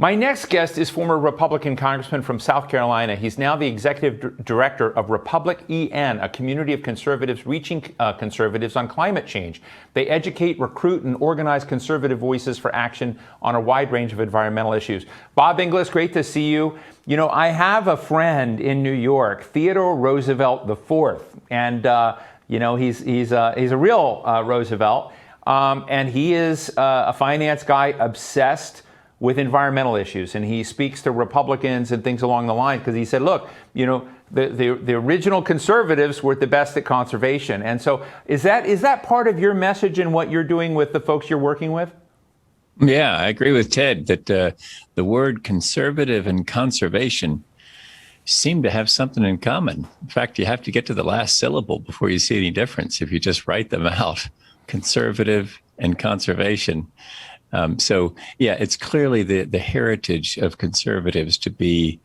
My next guest is former Republican congressman from South Carolina. He's now the executive director of Republic EN, a community of conservatives reaching conservatives on climate change. They educate, recruit, and organize conservative voices for action on a wide range of environmental issues. Bob Inglis, great to see you. You know, I have a friend in New York, Theodore Roosevelt IV, and he's a real Roosevelt, and he is a finance guy obsessed with environmental issues, and he speaks to Republicans and things along the line because he said, look, you know, the original conservatives were the best at conservation. And so is that part of your message and what you're doing with the folks you're working with? Yeah, I agree with Ted that the word conservative and conservation seem to have something in common. In fact, you have to get to the last syllable before you see any difference if you just write them out. Conservative and conservation. So, yeah, it's clearly the heritage of conservatives to be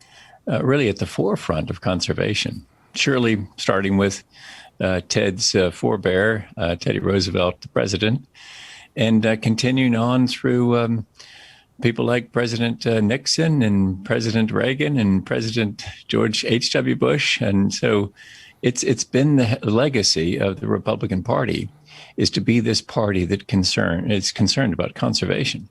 really at the forefront of conservation. Surely starting with Ted's forebear, Teddy Roosevelt, the president, and continuing on through people like President Nixon and President Reagan and President George H.W. Bush. And so it's been the legacy of the Republican Party is to be this party that is concerned about conservation.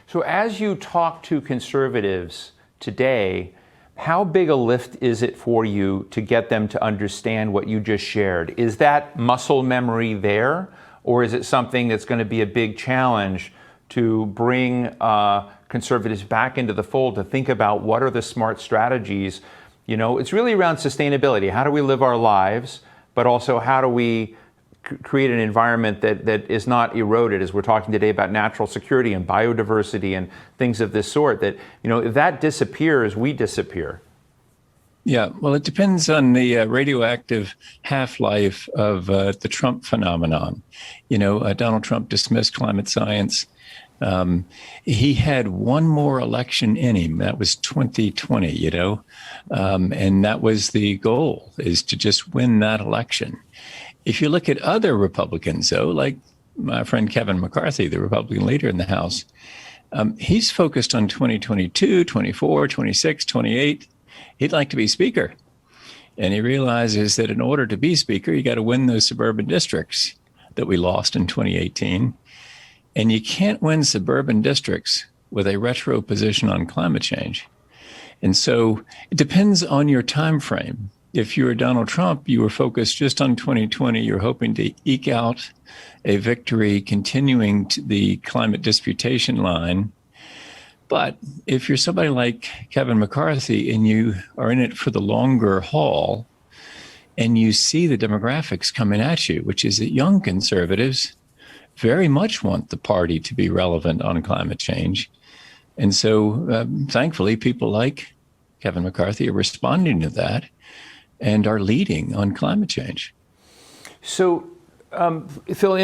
So as you talk to conservatives today, how big a lift is it for you to get them to understand what you just shared? Is that muscle memory there, or is it something that's going to be a big challenge to bring conservatives back into the fold to think about what are the smart strategies? You know, it's really around sustainability. How do we live our lives, but also how do we create an environment that is not eroded, as we're talking today about natural security and biodiversity and things of this sort, that, you know, if that disappears, we disappear. Yeah, well, it depends on the radioactive half-life of the Trump phenomenon. You know, Donald Trump dismissed climate science. He had one more election in him. That was 2020, you know, and that was the goal, is to just win that election. If you look at other Republicans, though, like my friend Kevin McCarthy, the Republican leader in the House, he's focused on 2022, 24, 26, 28. He'd like to be Speaker. And he realizes that in order to be Speaker, you got to win those suburban districts that we lost in 2018. And you can't win suburban districts with a retro position on climate change. And so it depends on your time frame. If you were Donald Trump, you were focused just on 2020. You're hoping to eke out a victory, continuing to the climate disputation line. But if you're somebody like Kevin McCarthy and you are in it for the longer haul, and you see the demographics coming at you, which is that young conservatives very much want the party to be relevant on climate change. And so thankfully, people like Kevin McCarthy are responding to that and are leading on climate change. So, Phil,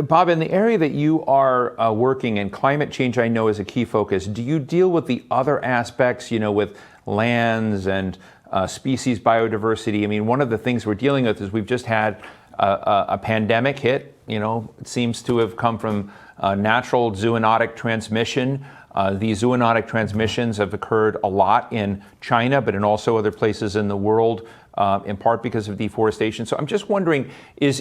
Bob, in the area that you are working in, climate change, I know, is a key focus. Do you deal with the other aspects, you know, with lands and species biodiversity? I mean, one of the things we're dealing with is we've just had a pandemic hit. You know, it seems to have come from natural zoonotic transmission. These zoonotic transmissions have occurred a lot in China, but in also other places in the world, in part because of deforestation. So I'm just wondering, is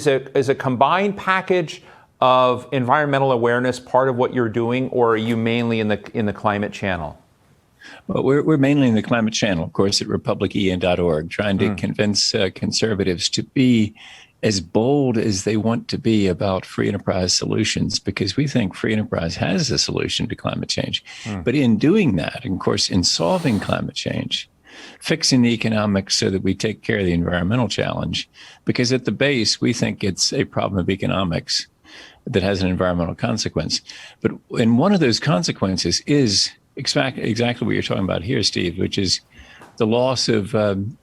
a combined package of environmental awareness part of what you're doing, or are you mainly in the climate channel? Well, we're mainly in the climate channel, of course, at republicen.org, trying to convince conservatives to be as bold as they want to be about free enterprise solutions, because we think free enterprise has a solution to climate change. But in doing that, and of course, in solving climate change, fixing the economics so that we take care of the environmental challenge, because at the base, we think it's a problem of economics that has an environmental consequence. But and one of those consequences is exactly what you're talking about here, Steve, which is the loss of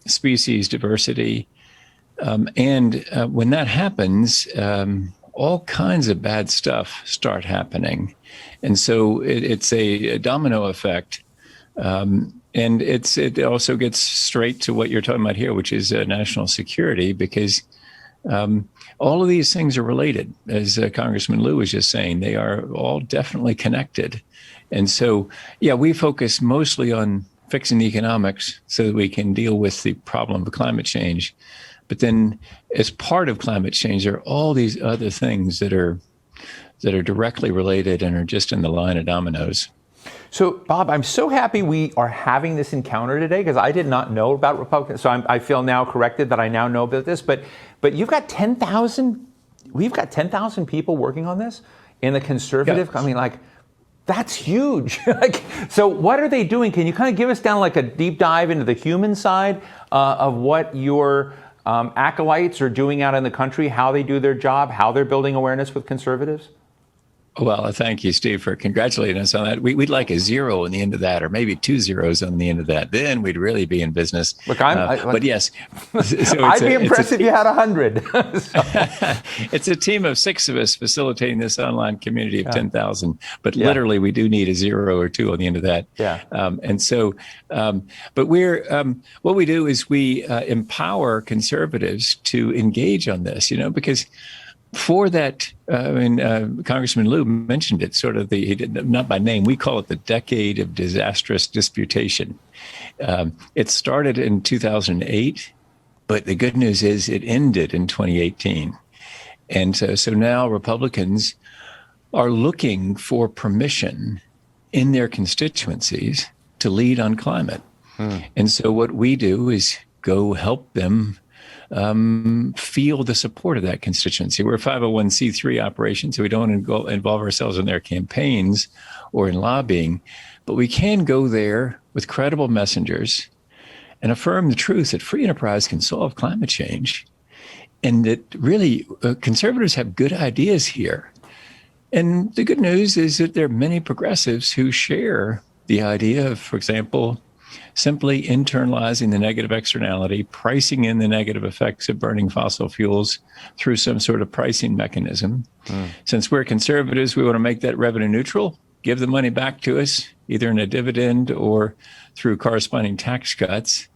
species diversity. And when that happens, all kinds of bad stuff start happening. And so it's a domino effect. And it also gets straight to what you're talking about here, which is national security, because all of these things are related. As Congressman Liu was just saying, they are all definitely connected. And so, yeah, we focus mostly on fixing the economics so that we can deal with the problem of climate change. But then, as part of climate change, there are all these other things that are directly related and are just in the line of dominoes. So, Bob, I'm so happy we are having this encounter today because I did not know about Republicans. So I feel now corrected that I now know about this. But you've got 10,000. We've got 10,000 people working on this in the conservative. Yeah. I mean, like, that's huge. So what are they doing? Can you kind of give us down like a deep dive into the human side of what your acolytes are doing out in the country, how they do their job, how they're building awareness with conservatives? Well, thank you, Steve, for congratulating us on that. We'd like a zero on the end of that, or maybe 2 zeros on the end of that. Then we'd really be in business. Look, but yes, so I'd be impressed if you had 100. It's a team of 6 of us facilitating this online community of 10,000. But literally, we do need a 0 or 2 on the end of that. Yeah. But we're what we do is we empower conservatives to engage on this. Because for that, Congressman Lieu mentioned it, sort of he did not by name. We call it the decade of disastrous disputation. It started in 2008, but the good news is it ended in 2018. And so now Republicans are looking for permission in their constituencies to lead on climate. And so what we do is go help them feel the support of that constituency. We're a 501c3 operation, so we don't involve ourselves in their campaigns or in lobbying, but we can go there with credible messengers and affirm the truth that free enterprise can solve climate change, and that really conservatives have good ideas here. And the good news is that there are many progressives who share the idea of, for example, simply internalizing the negative externality, pricing in the negative effects of burning fossil fuels through some sort of pricing mechanism. Since we're conservatives, we want to make that revenue neutral, give the money back to us, either in a dividend or through corresponding tax cuts.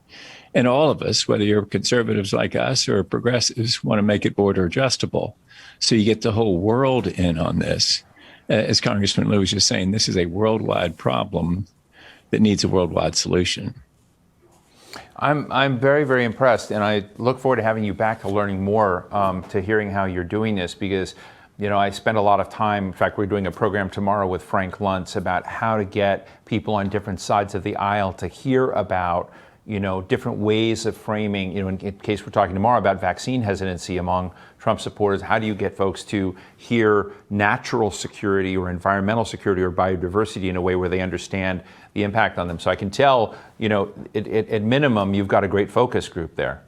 And all of us, whether you're conservatives like us or progressives, want to make it border adjustable. So you get the whole world in on this. As Congressman Lieu was just saying, this is a worldwide problem that needs a worldwide solution. I'm very, very impressed, and I look forward to having you back to learning more, to hearing how you're doing this, because I spend a lot of time. In fact, we're doing a program tomorrow with Frank Luntz about how to get people on different sides of the aisle to hear about different ways of framing, in case we're talking tomorrow about vaccine hesitancy among Trump supporters, how do you get folks to hear natural security or environmental security or biodiversity in a way where they understand the impact on them? So I can tell, at minimum, you've got a great focus group there.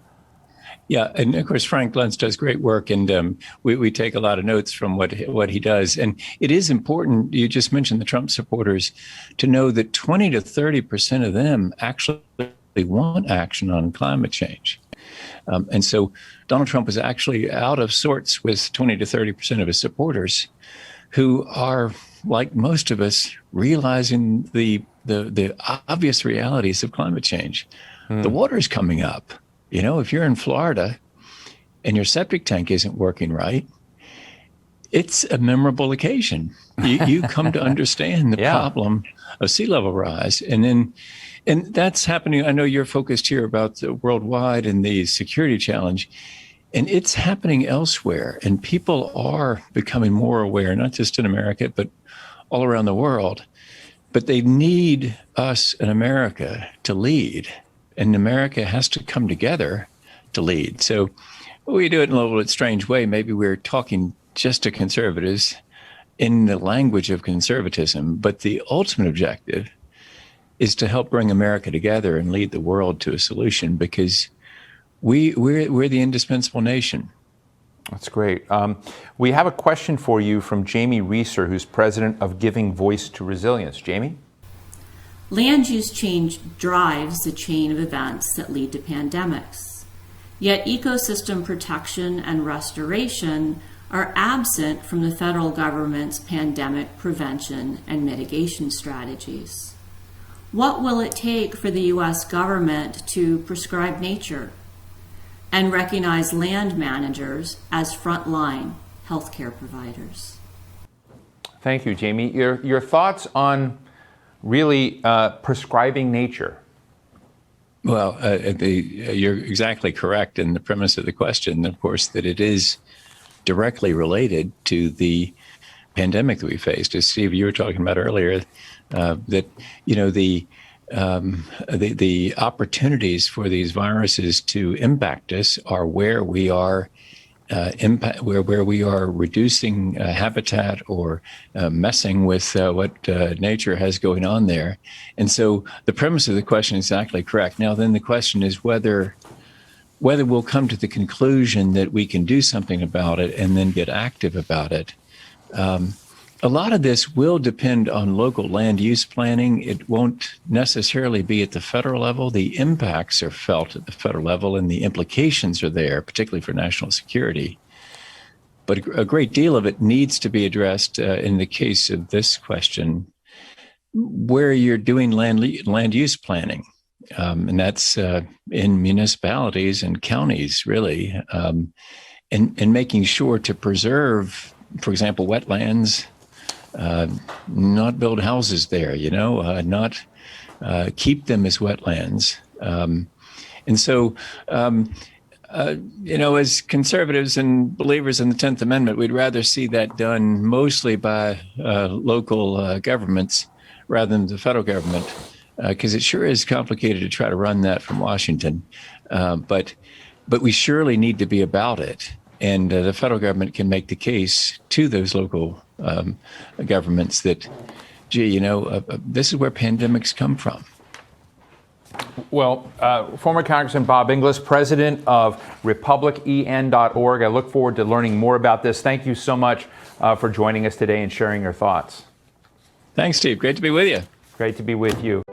Yeah, and of course, Frank Luntz does great work, and we take a lot of notes from what he does. And it is important, you just mentioned the Trump supporters, to know that 20 to 30% of them actually want action on climate change. And so Donald Trump is actually out of sorts with 20 to 30% of his supporters who are, like most of us, realizing the obvious realities of climate change. The water is coming up. If you're in Florida and your septic tank isn't working right, it's a memorable occasion. You come to understand the problem of sea level rise. And that's happening. I know you're focused here about the worldwide and the security challenge, and it's happening elsewhere. And people are becoming more aware, not just in America, but all around the world. But they need us in America to lead, and America has to come together to lead. So we do it in a little bit strange way. Maybe we're talking just to conservatives in the language of conservatism, but the ultimate objective is to help bring America together and lead the world to a solution, because we're the indispensable nation. That's great. We have a question for you from Jamie Reeser, who's president of Giving Voice to Resilience. Jamie? Land use change drives the chain of events that lead to pandemics. Yet ecosystem protection and restoration are absent from the federal government's pandemic prevention and mitigation strategies. What will it take for the U.S. government to prescribe nature and recognize land managers as frontline healthcare providers? Thank you, Jamie. Your thoughts on really prescribing nature? Well, you're exactly correct in the premise of the question, of course, that it is directly related to the pandemic that we faced. As Steve, you were talking about earlier, that the opportunities for these viruses to impact us are where we are where we are reducing habitat or messing with what nature has going on there. And so the premise of the question is exactly correct. Now, then the question is whether we'll come to the conclusion that we can do something about it and then get active about it. A lot of this will depend on local land use planning. It won't necessarily be at the federal level. The impacts are felt at the federal level and the implications are there, particularly for national security. But a great deal of it needs to be addressed in the case of this question, where you're doing land use planning. And that's in municipalities and counties, really, and making sure to preserve, for example, wetlands, not build houses there, not keep them as wetlands. And so, as conservatives and believers in the 10th Amendment, we'd rather see that done mostly by local governments rather than the federal government, because it sure is complicated to try to run that from Washington. But we surely need to be about it. And the federal government can make the case to those local governments that, this is where pandemics come from. Well, former Congressman Bob Inglis, president of RepublicEN.org. I look forward to learning more about this. Thank you so much for joining us today and sharing your thoughts. Thanks, Steve. Great to be with you. Great to be with you.